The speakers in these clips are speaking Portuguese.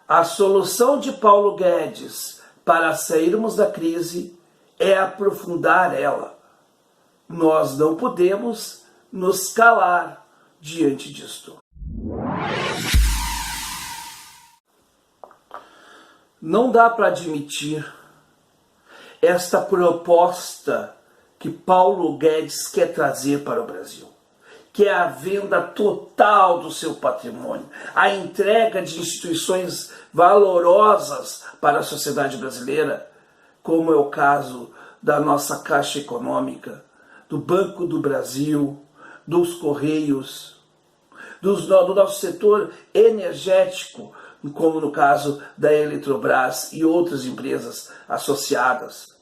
A solução de Paulo Guedes para sairmos da crise é aprofundar ela. Nós não podemos nos calar diante disto. Não dá para admitir esta proposta que Paulo Guedes quer trazer para o Brasil, que é a venda total do seu patrimônio, a entrega de instituições valorosas para a sociedade brasileira, como é o caso da nossa Caixa Econômica, do Banco do Brasil, dos Correios, do nosso setor energético, como no caso da Eletrobras e outras empresas associadas.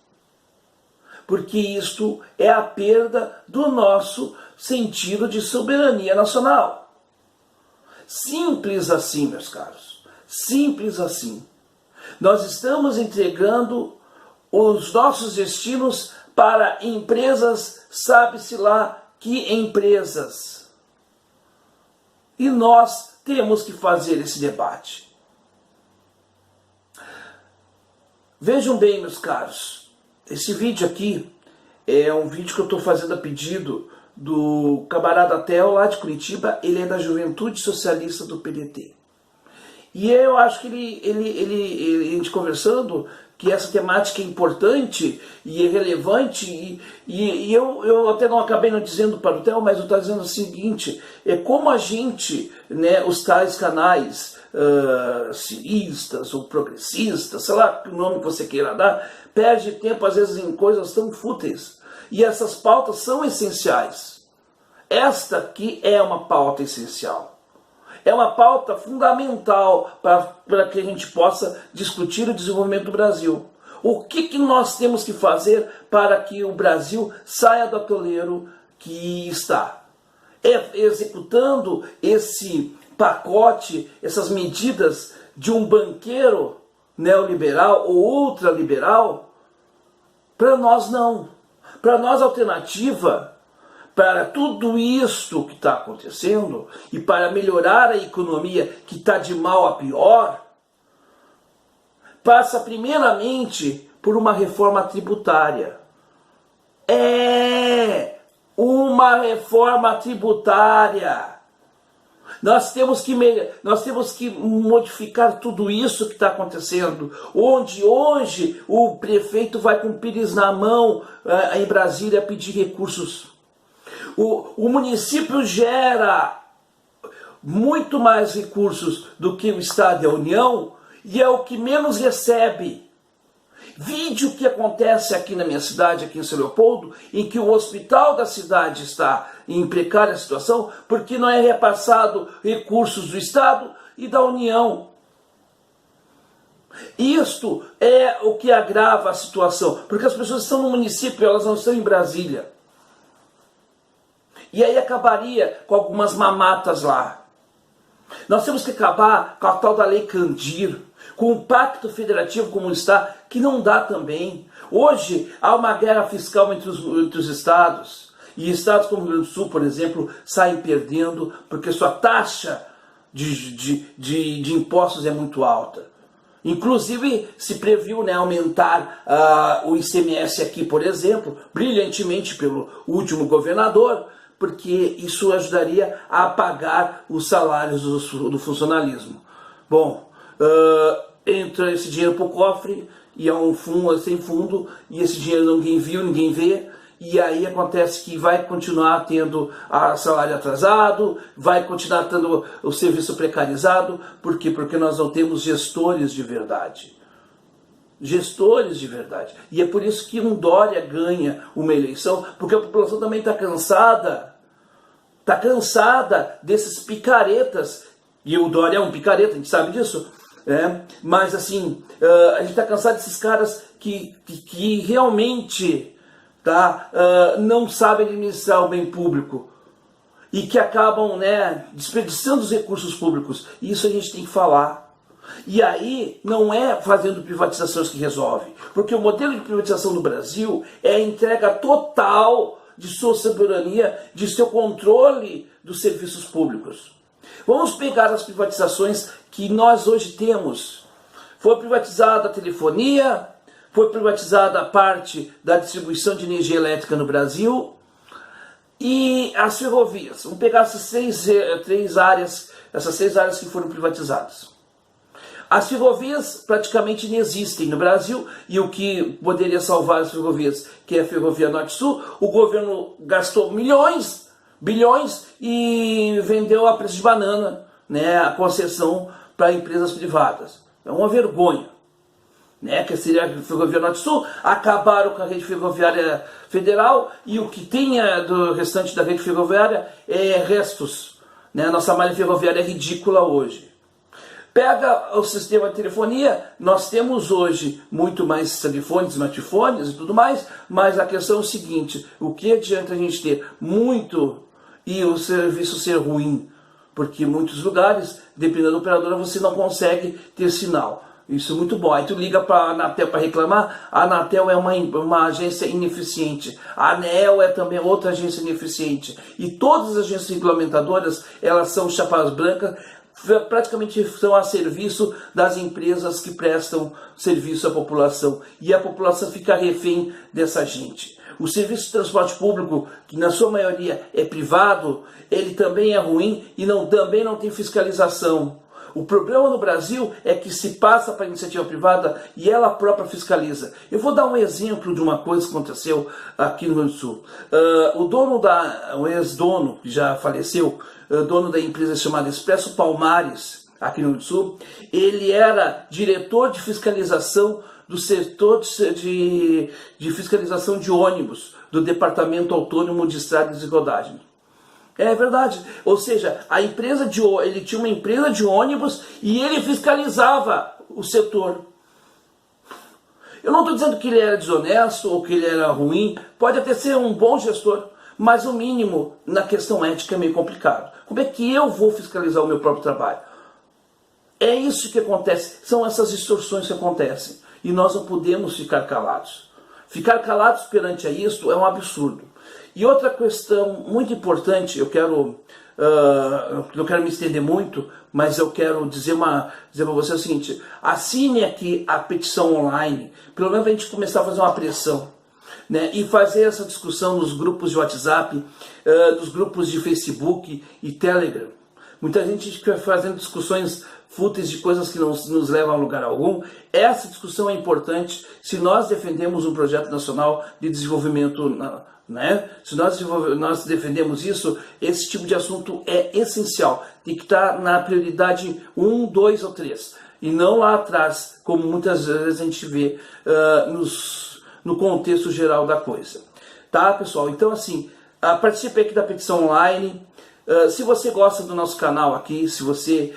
Porque isto é a perda do nosso sentido de soberania nacional. Simples assim, meus caros. Simples assim. Nós estamos entregando os nossos destinos para empresas, sabe-se lá que empresas. E nós temos que fazer esse debate. Vejam bem, meus caros, esse vídeo aqui é um vídeo que eu estou fazendo a pedido do camarada Theo, lá de Curitiba. Ele é da Juventude Socialista do PDT. E eu acho que a gente conversando, que essa temática é importante e é relevante, e eu até não acabei não dizendo para o Theo, mas eu estou dizendo o seguinte: é como a gente, né, os tais canais ciristas ou progressistas, sei lá o nome que você queira dar, perde tempo às vezes em coisas tão fúteis. E essas pautas são essenciais. Esta aqui é uma pauta essencial. É uma pauta fundamental para que a gente possa discutir o desenvolvimento do Brasil. O que nós temos que fazer para que o Brasil saia do atoleiro que está? É executando esse pacote, essas medidas de um banqueiro neoliberal ou ultraliberal? Para nós não. Para nós a alternativa para tudo isto que está acontecendo e para melhorar a economia que está de mal a pior, passa primeiramente por uma reforma tributária. É uma reforma tributária. Nós temos que modificar tudo isso que está acontecendo, onde hoje o prefeito vai com o pires na mão em Brasília pedir recursos. O município gera muito mais recursos do que o Estado e a União, e é o que menos recebe. Vide o que acontece aqui na minha cidade, aqui em São Leopoldo, em que o hospital da cidade está em precária situação, porque não é repassado recursos do Estado e da União. Isto é o que agrava a situação, porque as pessoas estão no município, elas não estão em Brasília. E aí acabaria com algumas mamatas lá. Nós temos que acabar com a tal da Lei Candir, com o pacto federativo como está, que não dá também. Hoje há uma guerra fiscal entre os estados, e estados como o Rio Grande do Sul, por exemplo, saem perdendo porque sua taxa de impostos é muito alta. Inclusive se previu, né, aumentar o ICMS aqui, por exemplo, brilhantemente pelo último governador, porque isso ajudaria a pagar os salários do funcionalismo. Bom, entra esse dinheiro para o cofre, e é um fundo sem fundo, e esse dinheiro ninguém viu, ninguém vê, e aí acontece que vai continuar tendo salário atrasado, vai continuar tendo o serviço precarizado. Por quê? Porque nós não temos gestores de verdade. Gestores de verdade. E é por isso que um Dória ganha uma eleição, porque a população também está cansada. Está cansada desses picaretas. E o Dória é um picareta, a gente sabe disso. Mas assim, a gente está cansado desses caras que realmente não sabem administrar o bem público. E que acabam, né, desperdiçando os recursos públicos. E isso a gente tem que falar. E aí não é fazendo privatizações que resolve, porque o modelo de privatização no Brasil é a entrega total de sua soberania, de seu controle dos serviços públicos. Vamos pegar as privatizações que nós hoje temos. Foi privatizada a telefonia, foi privatizada a parte da distribuição de energia elétrica no Brasil e as ferrovias. Vamos pegar essas seis áreas que foram privatizadas. As ferrovias praticamente não existem no Brasil e o que poderia salvar as ferrovias, que é a Ferrovia Norte-Sul, o governo gastou milhões, bilhões e vendeu a preço de banana, né, a concessão para empresas privadas. É uma vergonha, né, que seria a Ferrovia Norte-Sul. Acabaram com a rede ferroviária federal e o que tinha do restante da rede ferroviária é restos, né? A nossa malha ferroviária é ridícula hoje. Pega o sistema de telefonia, nós temos hoje muito mais telefones, smartphones e tudo mais, mas a questão é o seguinte: o que adianta a gente ter muito e o serviço ser ruim? Porque em muitos lugares, dependendo da operadora, você não consegue ter sinal. Isso é muito bom. Aí tu liga para a Anatel para reclamar, a Anatel é uma agência ineficiente, a ANEEL é também outra agência ineficiente, e todas as agências regulamentadoras, elas são chapas brancas, praticamente estão a serviço das empresas que prestam serviço à população, e a população fica refém dessa gente. O serviço de transporte público, que na sua maioria é privado, ele também é ruim e também não tem fiscalização. O problema no Brasil é que se passa para a iniciativa privada e ela própria fiscaliza. Eu vou dar um exemplo de uma coisa que aconteceu aqui no Rio Grande do Sul. O ex-dono, que já faleceu, dono da empresa chamada Expresso Palmares, aqui no Rio Grande do Sul, ele era diretor de fiscalização do setor de fiscalização de ônibus do Departamento Autônomo de Estradas e Rodagem. É verdade, ou seja, ele tinha uma empresa de ônibus e ele fiscalizava o setor. Eu não estou dizendo que ele era desonesto ou que ele era ruim, pode até ser um bom gestor, mas o mínimo na questão ética é meio complicado. Como é que eu vou fiscalizar o meu próprio trabalho? É isso que acontece, são essas distorções que acontecem e nós não podemos ficar calados. Ficar calados perante a isso é um absurdo. E outra questão muito importante, eu não quero me estender muito, mas eu quero dizer para você o seguinte: assine aqui a petição online, pelo menos a gente começar a fazer uma pressão, né, e fazer essa discussão nos grupos de WhatsApp, nos grupos de Facebook e Telegram. Muita gente fica fazendo discussões fúteis de coisas que não nos levam a lugar algum. Essa discussão é importante se nós defendemos um projeto nacional de desenvolvimento, né? Se nós defendemos isso, esse tipo de assunto é essencial. Tem que estar na prioridade 1, 2 ou 3. E não lá atrás, como muitas vezes a gente vê no contexto geral da coisa. Tá, pessoal? Então, assim, participe aqui da petição online. Se você gosta do nosso canal aqui, se você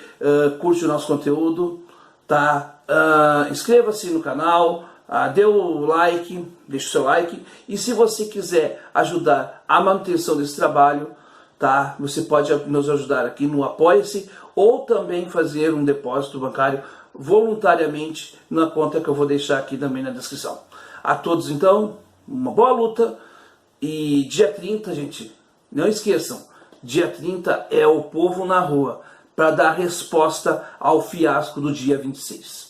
curte o nosso conteúdo, tá? Inscreva-se no canal, dê o like, deixe o seu like, e se você quiser ajudar a manutenção desse trabalho, tá? Você pode nos ajudar aqui no Apoia-se ou também fazer um depósito bancário voluntariamente na conta que eu vou deixar aqui também na descrição. A todos, então, uma boa luta, e dia 30, gente, não esqueçam, dia 30 é o povo na rua para dar resposta ao fiasco do dia 26.